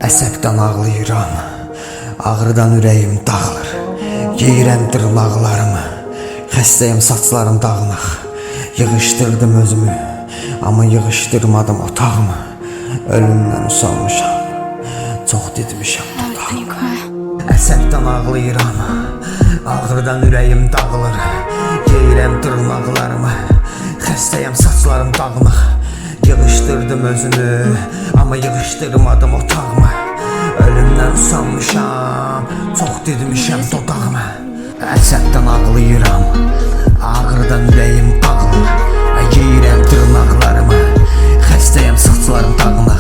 Əsəbdən ağlayıram, ağrıdan ürəyim dağılır. Yeyirəm dırnaqlarımı, xəstəyim saçlarım dağınıq. Yığışdırdım özümü, amma yığışdırmadım otağımı. Ölümdən usanmışam, çox didmişəm dodağımı. Əsəbdən ağlayıram, ağrıdan ürəyim dağılır. Yeyirəm dırnaqlarımı, xəstəyim saçlarım dağınıq. Yığışdırdım özümü, amma yığışdırmadım otağımı. Ölümdən usanmışam, çox didmişəm dodağımı. Əsəbdən ağlayıram, ağrıdan ürəyim dağılır. Yeyirəm dırnaqlarımı, xəstəyim saçlarım dağınıq.